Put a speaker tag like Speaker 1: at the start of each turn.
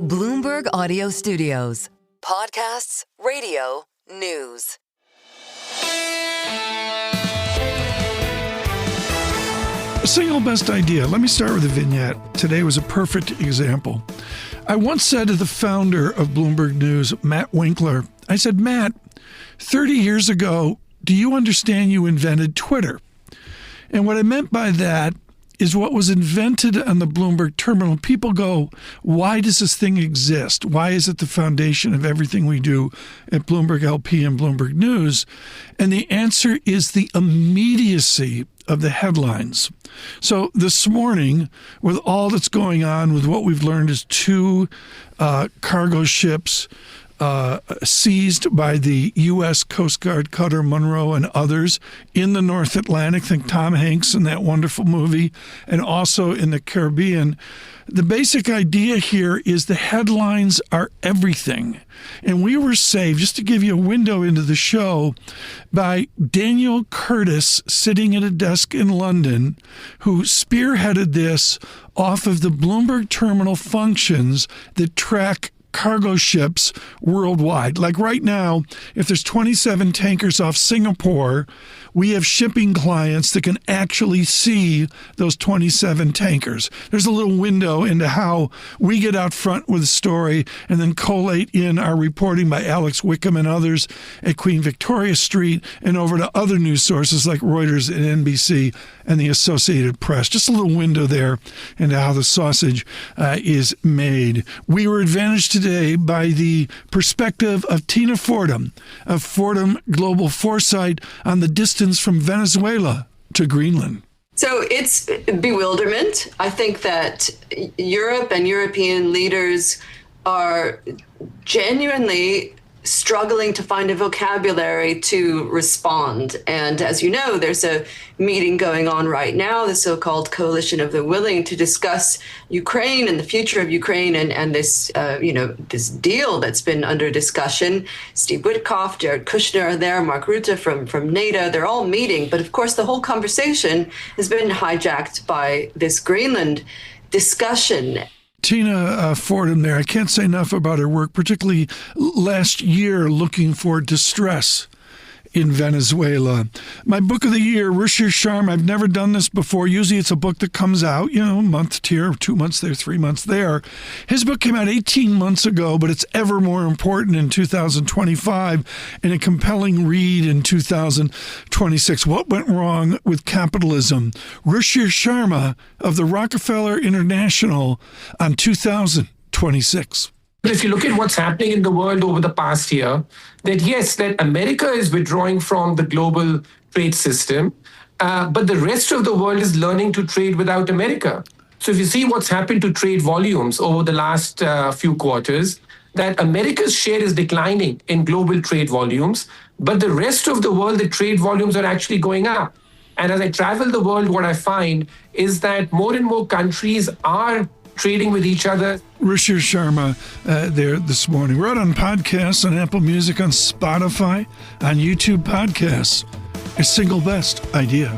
Speaker 1: Bloomberg Audio Studios. Podcasts, radio, news.
Speaker 2: A single best idea. Let me start with a vignette. Today was a perfect example. I once said to the founder of Bloomberg News, Matt Winkler, I said, Matt, 30 years ago, do you understand you invented Twitter? And what I meant by that is what was invented on the Bloomberg terminal. People go, why does this thing exist? Why is it the foundation of everything we do at Bloomberg LP and Bloomberg News? And the answer is the immediacy of the headlines. So this morning, with all that's going on, with what we've learned is two cargo ships seized by the U.S. Coast Guard cutter Monroe and others in the North Atlantic. Think Tom Hanks in that wonderful movie, and also in the Caribbean. The basic idea here is the headlines are everything. And we were saved, just to give you a window into the show, by Daniel Curtis sitting at a desk in London, who spearheaded this off of the Bloomberg terminal functions that track cargo ships worldwide. Like right now, if there's 27 tankers off Singapore, we have shipping clients that can actually see those 27 tankers. There's a little window into how we get out front with a story and then collate in our reporting by Alex Wickham and others at Queen Victoria Street and over to other news sources like Reuters and NBC and the Associated Press. Just a little window there into how the sausage is made. We were advantaged today by the perspective of Tina Fordham of Fordham Global Foresight on the distance from Venezuela to Greenland.
Speaker 3: So it's bewilderment. I think that Europe and European leaders are genuinely struggling to find a vocabulary to respond. And as you know, there's a meeting going on right now, the so-called Coalition of the Willing, to discuss Ukraine and the future of Ukraine and this, this deal that's been under discussion. Steve Witkoff, Jared Kushner are there, Mark Rutte from NATO. They're all meeting. But of course, the whole conversation has been hijacked by this Greenland discussion.
Speaker 2: Tina Fordham there, I can't say enough about her work, particularly last year looking for distress in Venezuela. My book of the year, Ruchir Sharma. I've never done this before. Usually it's a book that comes out, a month here, 2 months there, 3 months there. His book came out 18 months ago, but it's ever more important in 2025 and a compelling read in 2026. What went wrong with capitalism? Ruchir Sharma of the Rockefeller International on 2026.
Speaker 4: If you look at what's happening in the world over the past year, that America is withdrawing from the global trade system, but the rest of the world is learning to trade without America. So if you see what's happened to trade volumes over the last few quarters, that America's share is declining in global trade volumes, but the rest of the world, the trade volumes are actually going up. And as I travel the world, what I find is that more and more countries are trading with each other.
Speaker 2: Ruchir Sharma there this morning. We're out on podcasts, on Apple Music, on Spotify, on YouTube podcasts. A single best idea.